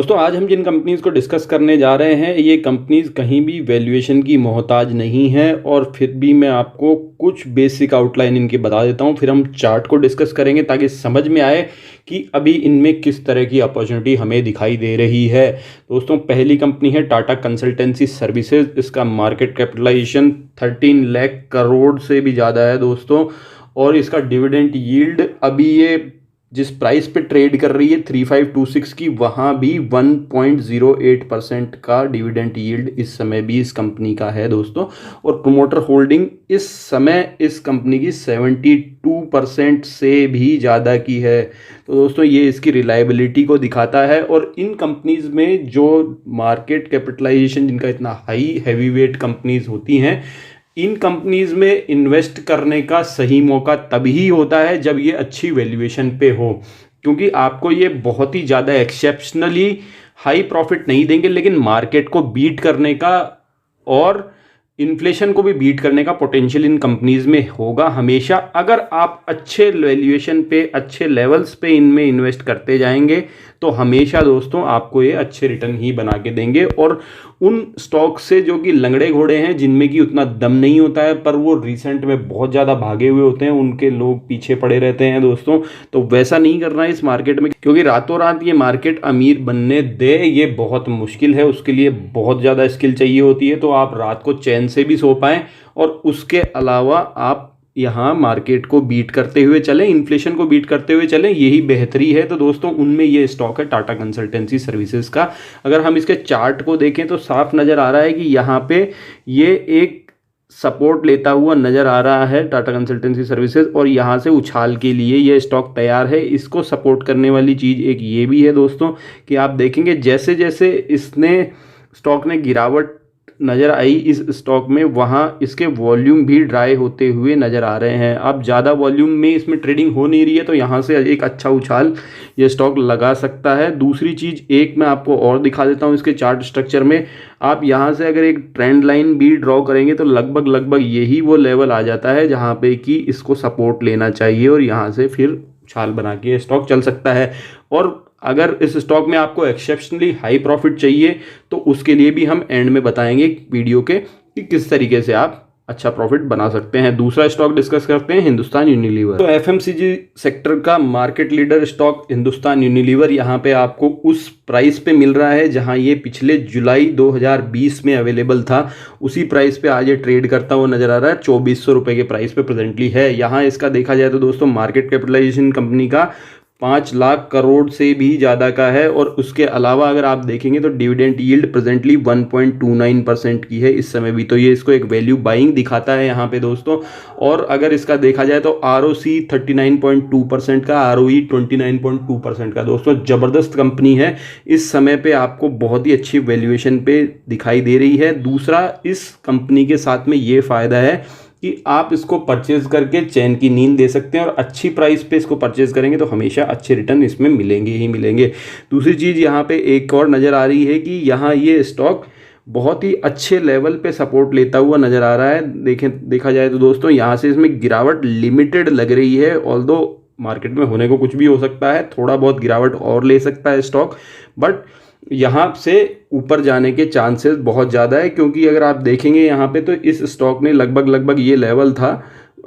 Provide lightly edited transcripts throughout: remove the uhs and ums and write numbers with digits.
दोस्तों आज हम जिन कंपनीज़ को डिस्कस करने जा रहे हैं ये कंपनीज़ कहीं भी वैल्यूएशन की मोहताज नहीं है और फिर भी मैं आपको कुछ बेसिक आउटलाइन इनकी बता देता हूं, फिर हम चार्ट को डिस्कस करेंगे ताकि समझ में आए कि अभी इनमें किस तरह की अपॉर्चुनिटी हमें दिखाई दे रही है। दोस्तों पहली कंपनी है टाटा कंसल्टेंसी सर्विसेज। इसका मार्केट कैपिटलाइजेशन 13 लाख करोड़ से भी ज़्यादा है दोस्तों, और इसका डिविडेंड यील्ड अभी ये जिस प्राइस पे ट्रेड कर रही है 3526 की, वहाँ भी 1.08% का डिविडेंड यील्ड इस समय भी इस कंपनी का है दोस्तों। और प्रोमोटर होल्डिंग इस समय इस कंपनी की 72% से भी ज़्यादा की है। तो दोस्तों ये इसकी रिलायबिलिटी को दिखाता है। और इन कंपनीज़ में जो मार्केट कैपिटलाइजेशन जिनका इतना हाई हैवी वेट कंपनीज़ होती हैं, इन कंपनीज में इन्वेस्ट करने का सही मौका तभी होता है जब ये अच्छी वैल्यूएशन पे हो, क्योंकि आपको ये बहुत ही ज़्यादा एक्सेप्शनली हाई प्रॉफिट नहीं देंगे, लेकिन मार्केट को बीट करने का और इन्फ्लेशन को भी बीट करने का पोटेंशियल इन कंपनीज में होगा हमेशा। अगर आप अच्छे वैल्यूएशन पे अच्छे लेवल्स पे इनमें इन्वेस्ट करते जाएंगे तो हमेशा दोस्तों आपको ये अच्छे रिटर्न ही बना के देंगे। और उन स्टॉक से जो कि लंगड़े घोड़े हैं, जिनमें कि उतना दम नहीं होता है पर वो रिसेंट में बहुत ज़्यादा भागे हुए होते हैं, उनके लोग पीछे पड़े रहते हैं दोस्तों, तो वैसा नहीं करना है इस मार्केट में, क्योंकि रातों रात ये मार्केट अमीर बनने दे ये बहुत मुश्किल है। उसके लिए बहुत ज़्यादा स्किल चाहिए होती है। तो आप रात को चैन से भी सो पाएँ और उसके अलावा आप यहाँ मार्केट को बीट करते हुए चलें, इन्फ्लेशन को बीट करते हुए चलें, यही बेहतरी है। तो दोस्तों उनमें ये स्टॉक है टाटा कंसल्टेंसी सर्विसेज का। अगर हम इसके चार्ट को देखें तो साफ नज़र आ रहा है कि यहाँ पे ये एक सपोर्ट लेता हुआ नज़र आ रहा है टाटा कंसल्टेंसी सर्विसेज, और यहाँ से उछाल के लिए ये स्टॉक तैयार है। इसको सपोर्ट करने वाली चीज़ एक ये भी है दोस्तों कि आप देखेंगे जैसे जैसे स्टॉक ने गिरावट नज़र आई इस स्टॉक में, वहाँ इसके वॉल्यूम भी ड्राई होते हुए नज़र आ रहे हैं। अब ज़्यादा वॉल्यूम में इसमें ट्रेडिंग हो नहीं रही है, तो यहाँ से एक अच्छा उछाल ये स्टॉक लगा सकता है। दूसरी चीज़ एक मैं आपको और दिखा देता हूँ इसके चार्ट स्ट्रक्चर में। आप यहाँ से अगर एक ट्रेंड लाइन भी ड्रॉ करेंगे तो लगभग यही वो लेवल आ जाता है जहाँ पे कि इसको सपोर्ट लेना चाहिए, और यहाँ से फिर उछाल बना के स्टॉक चल सकता है। और अगर इस स्टॉक में आपको एक्सेप्शनली हाई प्रॉफिट चाहिए तो उसके लिए भी हम एंड में बताएंगे वीडियो के कि किस तरीके से आप अच्छा प्रॉफिट बना सकते हैं। दूसरा स्टॉक डिस्कस करते हैं हिंदुस्तान यूनिलीवर। तो एफएमसीजी सेक्टर का market leader stock Hindustan Unilever यहाँ पे आपको उस प्राइस पे मिल रहा है जहाँ ये पिछले जुलाई 2020 में अवेलेबल था। उसी प्राइस पे आज ये ट्रेड करता हुआ नजर आ रहा है। 2400 रुपये के प्राइस पे प्रेजेंटली है। यहाँ इसका देखा जाए तो दोस्तों मार्केट कैपिटलाइजेशन कंपनी का 5 लाख करोड़ से भी ज़्यादा का है। और उसके अलावा अगर आप देखेंगे तो डिविडेंड यील्ड प्रेजेंटली 1.29% की है इस समय भी, तो ये इसको एक वैल्यू बाइंग दिखाता है यहाँ पे दोस्तों। और अगर इसका देखा जाए तो ROC 39.2% का, ROE 29.2% का। दोस्तों ज़बरदस्त कंपनी है, इस समय पे आपको बहुत ही अच्छी वैल्यूएशन पे दिखाई दे रही है। दूसरा इस कंपनी के साथ में ये फ़ायदा है कि आप इसको परचेज करके चैन की नींद दे सकते हैं, और अच्छी प्राइस पे इसको परचेज करेंगे तो हमेशा अच्छे रिटर्न इसमें मिलेंगे ही मिलेंगे। दूसरी चीज़ यहाँ पे एक और नज़र आ रही है कि यहाँ ये स्टॉक बहुत ही अच्छे लेवल पे सपोर्ट लेता हुआ नज़र आ रहा है। देखा जाए तो दोस्तों यहाँ से इसमें गिरावट लिमिटेड लग रही है, ऑल्दो मार्केट में होने को कुछ भी हो सकता है, थोड़ा बहुत गिरावट और ले सकता है स्टॉक, बट यहाँ से ऊपर जाने के चांसेस बहुत ज़्यादा है। क्योंकि अगर आप देखेंगे यहाँ पे तो इस स्टॉक ने लगभग ये लेवल था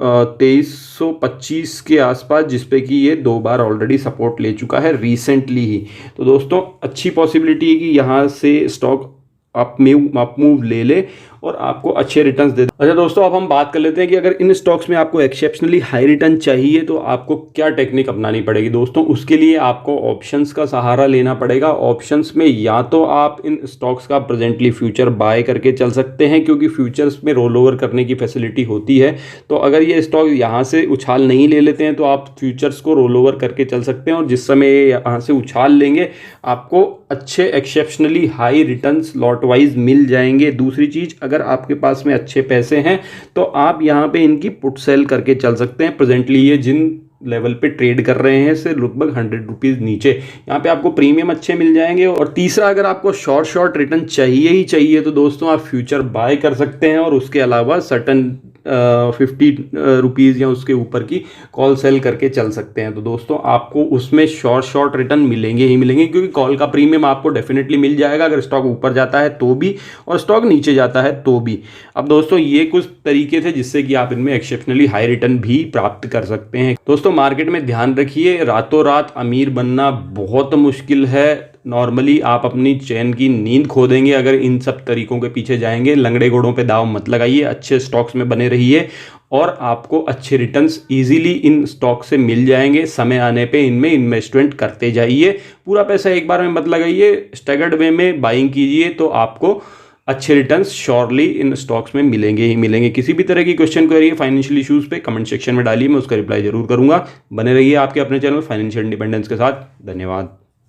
2325 के आसपास, जिसपे कि ये 2 बार ऑलरेडी सपोर्ट ले चुका है रिसेंटली ही। तो दोस्तों अच्छी पॉसिबिलिटी है कि यहाँ से स्टॉक अप मूव ले ले और आपको अच्छे रिटर्न्स दे दे। अच्छा दोस्तों अब हम बात कर लेते हैं कि अगर इन स्टॉक्स में आपको एक्सेप्शनली हाई रिटर्न चाहिए तो आपको क्या टेक्निक अपनानी पड़ेगी। दोस्तों उसके लिए आपको ऑप्शंस का सहारा लेना पड़ेगा। ऑप्शंस में या तो आप इन स्टॉक्स का प्रेजेंटली फ्यूचर बाय करके चल सकते हैं, क्योंकि फ्यूचर्स में रोल ओवर करने की फैसिलिटी होती है। तो अगर ये स्टॉक यहाँ से उछाल नहीं ले लेते हैं तो आप फ्यूचर्स को रोल ओवर करके चल सकते हैं, और जिस समय यहाँ से उछाल लेंगे आपको अच्छे exceptionally high returns lot wise मिल जाएंगे। दूसरी चीज़, अगर आपके पास में अच्छे पैसे हैं तो आप यहाँ पे इनकी पुट सेल करके चल सकते हैं। प्रेजेंटली ये जिन लेवल पे ट्रेड कर रहे हैं से लगभग 100 रुपीज़ नीचे, यहाँ पे आपको प्रीमियम अच्छे मिल जाएंगे। और तीसरा, अगर आपको शॉर्ट रिटर्न चाहिए ही चाहिए तो दोस्तों आप फ्यूचर बाय कर सकते हैं, और उसके अलावा सर्टन 50 रुपीज़ या उसके ऊपर की कॉल सेल करके चल सकते हैं। तो दोस्तों आपको उसमें शॉर्ट रिटर्न मिलेंगे ही मिलेंगे, क्योंकि कॉल का प्रीमियम आपको डेफिनेटली मिल जाएगा अगर स्टॉक ऊपर जाता है तो भी और स्टॉक नीचे जाता है तो भी। अब दोस्तों ये कुछ तरीके थे जिससे कि आप इनमें एक्सेप्शनली हाई रिटर्न भी प्राप्त कर सकते हैं। दोस्तों मार्केट में ध्यान रखिए, रातों रात अमीर बनना बहुत मुश्किल है। नॉर्मली आप अपनी चैन की नींद खो देंगे अगर इन सब तरीकों के पीछे जाएंगे। लंगड़े घोड़ों पे दांव मत लगाइए, अच्छे स्टॉक्स में बने रहिए और आपको अच्छे रिटर्न्स इजीली इन स्टॉक से मिल जाएंगे। समय आने पे इनमें इन्वेस्टमेंट करते जाइए, पूरा पैसा एक बार में मत लगाइए, स्टैगर्ड वे में बाइंग कीजिए तो आपको अच्छे रिटर्न्स श्योरली इन स्टॉक्स में मिलेंगे ही मिलेंगे। किसी भी तरह की क्वेश्चन क्वेरी फाइनेंशियल इश्यूज पे कमेंट सेक्शन में डालिए, मैं उसका रिप्लाई जरूर करूंगा। बने रहिए आपके अपने चैनल फाइनेंशियल इंडिपेंडेंस के साथ। धन्यवाद।